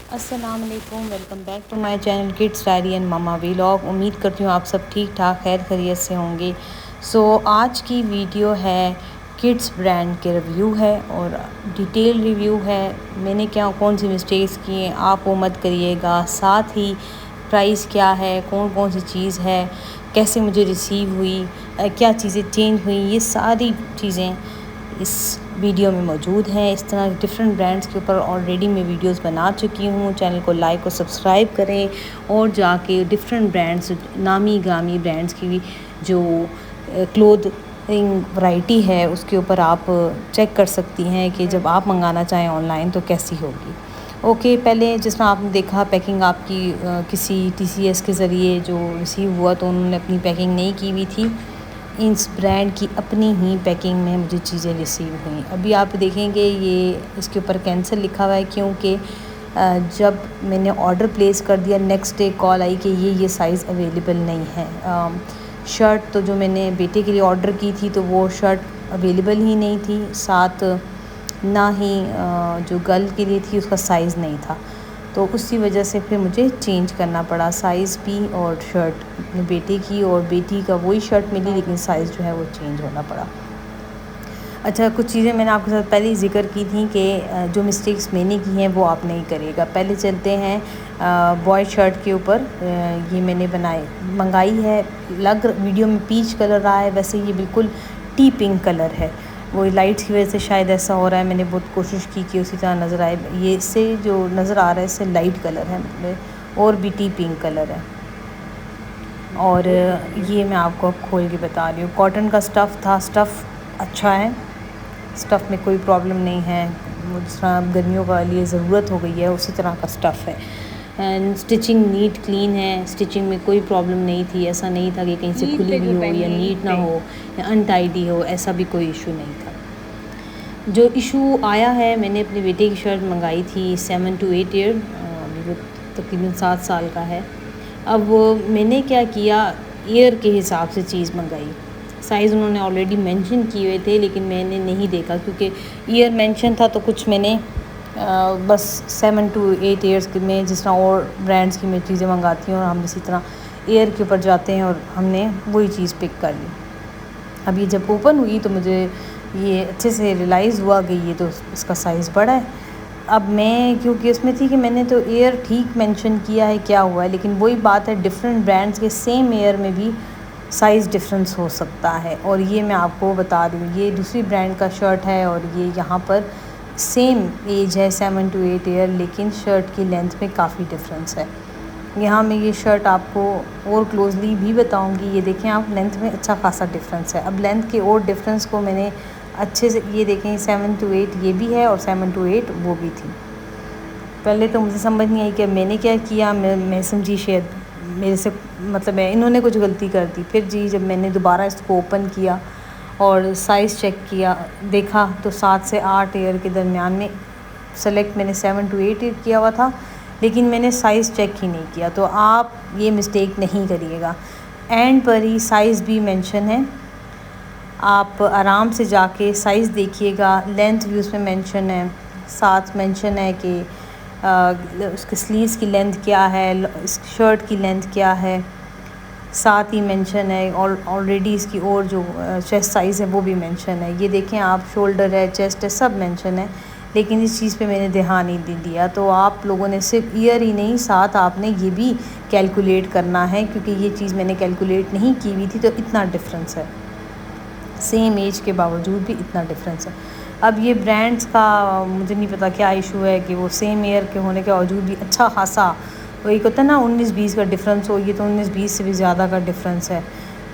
अस्सलाम वालेकुम, welcome back to my channel kids diary and mama vlog. उम्मीद करती हूँ आप सब ठीक ठाक खैर खैरियत से होंगे। आज की वीडियो है किड्स ब्रांड के रिव्यू है और डिटेल रिव्यू है। मैंने क्या कौन सी मिस्टेक्स की हैं आप वो मत करिएगा। साथ ही प्राइस क्या है, कौन कौन सी चीज़ है, कैसे मुझे रिसीव हुई, क्या चीज़ें चेंज हुई, ये सारी चीज़ें इस वीडियो में मौजूद हैं। इस तरह डिफरेंट ब्रांड्स के ऊपर ऑलरेडी मैं वीडियोस बना चुकी हूँ। चैनल को लाइक और सब्सक्राइब करें और जाके डिफरेंट ब्रांड्स, नामी गामी ब्रांड्स की भी जो क्लोथिंग वैरायटी है उसके ऊपर आप चेक कर सकती हैं कि जब आप मंगाना चाहें ऑनलाइन तो कैसी होगी। ओके, पहले जिस तरह आपने देखा पैकिंग आपकी किसी TCS के ज़रिए जो रिसीव हुआ तो उन्होंने अपनी पैकिंग नहीं की हुई थी। इस ब्रांड की अपनी ही पैकिंग में मुझे चीज़ें रिसीव हुई। अभी आप देखेंगे ये इसके ऊपर कैंसिल लिखा हुआ है क्योंकि जब मैंने ऑर्डर प्लेस कर दिया नेक्स्ट डे कॉल आई कि ये साइज़ अवेलेबल नहीं है। शर्ट तो जो मैंने बेटे के लिए ऑर्डर की थी तो वो शर्ट अवेलेबल ही नहीं थी, साथ ना ही जो गर्ल के लिए थी उसका साइज़ नहीं था। तो उसी वजह से फिर मुझे चेंज करना पड़ा साइज़ भी और शर्ट अपने बेटे की, और बेटी का वही शर्ट मिली लेकिन साइज़ जो है वो चेंज होना पड़ा। अच्छा, कुछ चीज़ें मैंने आपके साथ पहले ही ज़िक्र की थी कि जो मिस्टेक्स मैंने की हैं वो आप नहीं करिएगा। पहले चलते हैं बॉय शर्ट के ऊपर। ये मैंने मंगाई है, वीडियो में पीच कलर रहा है, वैसे ये बिल्कुल टी पिंक कलर है। वो लाइट्स की वजह से शायद ऐसा हो रहा है। मैंने बहुत कोशिश की कि उसी तरह नज़र आए। ये इससे जो नज़र आ रहा है इससे लाइट कलर है, मतलब और भी टी पिंक कलर है। और ये मैं आपको खोल के बता रही हूँ, कॉटन का स्टफ़ था। स्टफ़ अच्छा है, स्टफ़ में कोई प्रॉब्लम नहीं है। जिस तरह गर्मियों का लिए ज़रूरत हो गई है उसी तरह का स्टफ़ है। एंड स्टिचिंग नीट क्लीन है, स्टिचिंग में कोई प्रॉब्लम नहीं थी। ऐसा नहीं था कि कहीं से खुली हुई हो या नीट ना हो या अनटाइडी हो, ऐसा भी कोई इशू नहीं था। जो इशू आया है, मैंने अपने बेटे की शर्ट मंगाई थी 7 to 8 ईयर, अभी वो तकरीबन 7 साल का है। अब मैंने क्या किया, ईयर के हिसाब से चीज़ मंगाई। साइज़ उन्होंने ऑलरेडी मेंशन किए हुए थे लेकिन मैंने नहीं देखा क्योंकि ईयर मेंशन था। तो कुछ मैंने बस 7 to 8 ईयर्स में जिस तरह और ब्रांड्स की मैं चीज़ें मंगाती हूँ और हम इसी तरह ईयर के ऊपर जाते हैं और हमने वही चीज़ पिक कर ली। अब ये जब ओपन हुई तो मुझे ये अच्छे से रियलाइज़ हुआ कि ये तो इसका साइज़ बड़ा है। अब मैं क्योंकि इसमें थी कि मैंने तो ईयर ठीक मेंशन किया है, क्या हुआ है, लेकिन वही बात है डिफरेंट ब्रांड्स के सेम ईयर में भी साइज़ डिफरेंस हो सकता है। और ये मैं आपको बता रही हूँ, ये दूसरी ब्रांड का शर्ट है और ये यहाँ पर सेम एज है 7 to 8 ईयर, लेकिन शर्ट की लेंथ में काफ़ी डिफरेंस है। यहाँ मैं ये शर्ट आपको और क्लोज़ली भी बताऊँगी। ये देखें आप, लेंथ में अच्छा खासा डिफरेंस है। अब लेंथ के और डिफरेंस को मैंने अच्छे से, ये देखें 7 to 8 ये भी है और 7 to 8 वो भी थी। पहले तो मुझे समझ नहीं आई कि मैंने क्या किया। मैं समझी शायद मेरे से, मतलब इन्होंने कुछ गलती कर दी। फिर जी जब मैंने दोबारा इसको ओपन किया और साइज़ चेक किया, देखा तो 7 से 8 ईयर के दरमियान में सेलेक्ट मैंने 7 to 8 ईयर किया हुआ था, लेकिन मैंने साइज़ चेक ही नहीं किया। तो आप ये मिस्टेक नहीं करिएगा। एंड पर ही साइज़ भी मेंशन है, आप आराम से जाके साइज़ देखिएगा। लेंथ भी उसमें मेंशन है, साथ मेंशन है कि उसके स्लीव्स की लेंथ क्या है, इस शर्ट की लेंथ क्या है, साथ ही मेंशन है और ऑलरेडी इसकी और जो चेस्ट साइज़ है वो भी मेंशन है। ये देखें आप, शोल्डर है, चेस्ट है, सब मेंशन है, लेकिन इस चीज़ पे मैंने ध्यान ही नहीं दिया। तो आप लोगों ने सिर्फ ईयर ही नहीं, साथ आपने ये भी कैलकुलेट करना है क्योंकि ये चीज़ मैंने कैलकुलेट नहीं की हुई थी। तो इतना डिफरेंस है, सेम एज के बावजूद भी इतना डिफरेंस है। अब ये ब्रांड्स का मुझे नहीं पता क्या इशू है कि वो सेम ईयर के होने के बावजूद भी अच्छा खासा, वो एक होता है ना 19-20 का डिफरेंस हो, ये तो 19-20 से भी ज़्यादा का डिफरेंस है।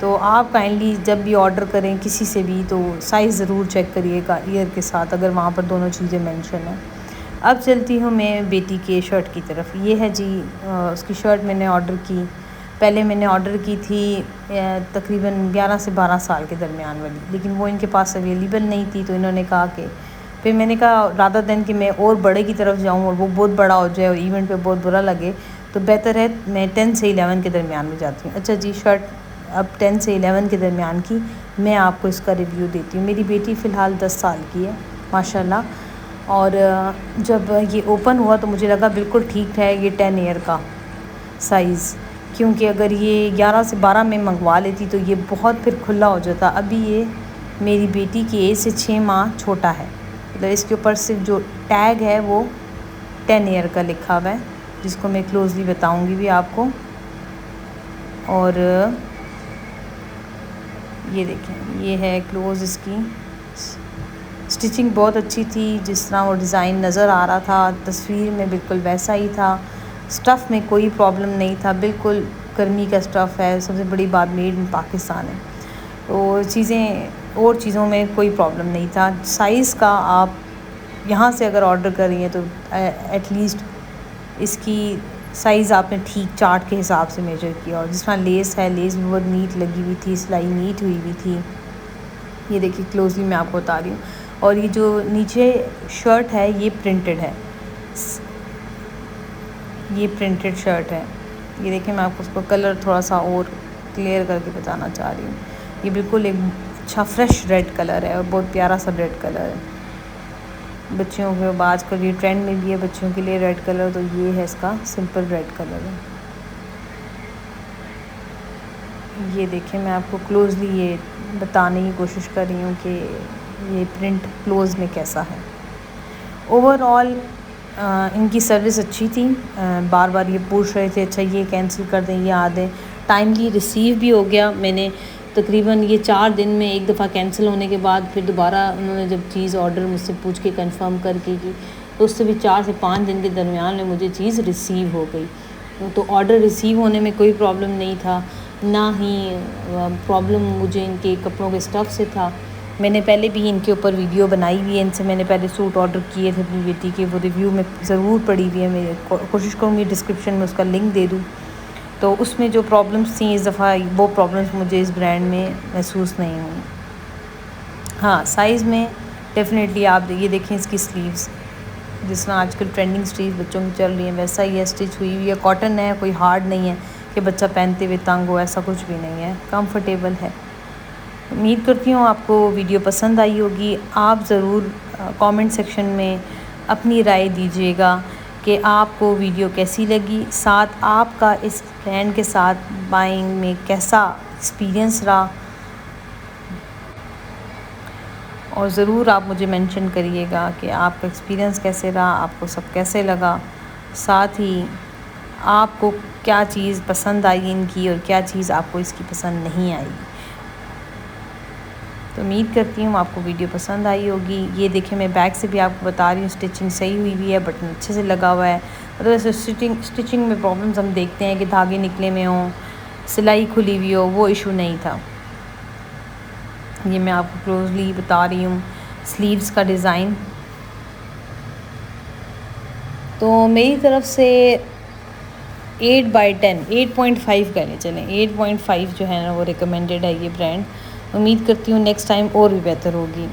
तो आप काइंडली जब भी ऑर्डर करें किसी से भी तो साइज़ ज़रूर चेक करिएगा ईयर के साथ, अगर वहाँ पर दोनों चीज़ें मेंशन हैं। अब चलती हूँ मैं बेटी के शर्ट की तरफ। ये है जी उसकी शर्ट मैंने ऑर्डर की। पहले मैंने ऑर्डर की थी तकरीबन 11 से 12 साल के दरमियान वाली, लेकिन वो इनके पास अवेलेबल नहीं थी। तो इन्होंने कहा कि, फिर मैंने कहा रादर देन कि मैं और बड़े की तरफ जाऊँ और वो बहुत बड़ा हो जाए और इवेंट पे बहुत बुरा लगे, तो बेहतर है मैं 10 से 11 के दरमियान में जाती हूँ। अच्छा जी, शर्ट अब 10 से 11 के दरमियान की मैं आपको इसका रिव्यू देती हूँ। मेरी बेटी फ़िलहाल 10 साल की है माशाल्लाह। और जब ये ओपन हुआ तो मुझे लगा बिल्कुल ठीक है ये 10 ईयर का साइज़, क्योंकि अगर ये 11 से 12 में मंगवा लेती तो ये बहुत फिर खुला हो जाता। अभी ये मेरी बेटी की एज से 6 माह छोटा है, मतलब इसके ऊपर सिर्फ जो टैग है वो 10 ईयर का लिखा हुआ है, जिसको मैं क्लोज़ली बताऊंगी भी आपको। और ये देखें, ये है क्लोज़ इसकी। स्टिचिंग बहुत अच्छी थी, जिस तरह वो डिज़ाइन नज़र आ रहा था तस्वीर में बिल्कुल वैसा ही था। स्टफ़ में कोई प्रॉब्लम नहीं था, बिल्कुल गर्मी का स्टफ़ है। सबसे बड़ी बात मेड इन पाकिस्तान है, तो चीज़ों में कोई प्रॉब्लम नहीं था। साइज़ का आप यहाँ से अगर ऑर्डर कर रही हैं तो एटलीस्ट इसकी साइज़ आपने ठीक चार्ट के हिसाब से मेजर किया। और जिस तरह लेस है, लेस भी बहुत नीट लगी हुई थी, सिलाई नीट हुई हुई थी। ये देखिए क्लोजली मैं आपको बता रही हूँ। और ये जो नीचे शर्ट है ये प्रिंटेड है, ये प्रिंटेड शर्ट है। ये देखिए मैं आपको उसको कलर थोड़ा सा और क्लियर करके बताना चाह रही हूँ। ये बिल्कुल एक अच्छा फ्रेश रेड कलर है और बहुत प्यारा सा रेड कलर है। बच्चियों के आजकल ये ट्रेंड में भी है बच्चियों के लिए रेड कलर, तो ये है इसका सिंपल रेड कलर है। ये देखिए मैं आपको क्लोजली ये बताने की कोशिश कर रही हूँ कि ये प्रिंट क्लोज़ में कैसा है। ओवरऑल इनकी सर्विस अच्छी थी। बार बार ये पूछ रहे थे अच्छा ये कैंसिल कर दें, ये आ दें। टाइमली रिसीव भी हो गया। मैंने तकरीबन ये 4 दिन में एक दफ़ा कैंसिल होने के बाद फिर दोबारा उन्होंने जब चीज़ ऑर्डर मुझसे पूछ के कंफर्म करके की, तो उससे भी 4 से 5 दिन के दरमियान में मुझे चीज़ रिसीव हो गई। तो ऑर्डर रिसीव होने में कोई प्रॉब्लम नहीं था, ना ही प्रॉब्लम मुझे इनके कपड़ों के स्टफ़ से था। मैंने पहले भी इनके ऊपर वीडियो बनाई हुई है। इनसे मैंने पहले सूट ऑर्डर किए थे अपनी बेटी के, वो रिव्यू में ज़रूर पड़ी हुई है। मैं कोशिश करूँगी डिस्क्रिप्शन में उसका लिंक दे दूँ। तो उसमें जो प्रॉब्लम्स थी इस दफ़ा वो प्रॉब्लम्स मुझे इस ब्रांड में महसूस नहीं हुई। हाँ, साइज़ में डेफिनेटली आप ये देखें इसकी स्लीव्स, जिस तरह आजकल ट्रेंडिंग स्लीव्स बच्चों की चल रही हैं वैसा ही है, स्टिच हुई हुई है, कॉटन है, कोई हार्ड नहीं है कि बच्चा पहनते हुए तंग हो, ऐसा कुछ भी नहीं है, कंफर्टेबल है। उम्मीद करती हूँ आपको वीडियो पसंद आई होगी। आप ज़रूर कमेंट सेक्शन में अपनी राय दीजिएगा कि आपको वीडियो कैसी लगी, साथ आपका इस ब्रांड के साथ बाइंग में कैसा एक्सपीरियंस रहा, और ज़रूर आप मुझे मेंशन करिएगा कि आपका एक्सपीरियंस कैसे रहा, आपको सब कैसे लगा, साथ ही आपको क्या चीज़ पसंद आई इनकी और क्या चीज़ आपको इसकी पसंद नहीं आई। तो उम्मीद करती हूँ आपको वीडियो पसंद आई होगी। ये देखिए मैं बैक से भी आपको बता रही हूँ, स्टिचिंग सही हुई है, बटन अच्छे से लगा हुआ है। मतलब ऐसे स्टिचिंग में प्रॉब्लम्स हम देखते हैं कि धागे निकले में हों, सिलाई खुली हुई हो, वो इशू नहीं था। ये मैं आपको क्लोजली बता रही हूँ स्लीव्स का डिज़ाइन। तो मेरी तरफ से 8/10 8.5 कहने चलें, 8.5 जो है ना वो रिकमेंडेड है ये ब्रांड। उम्मीद करती हूँ नेक्स्ट टाइम और भी बेहतर होगी।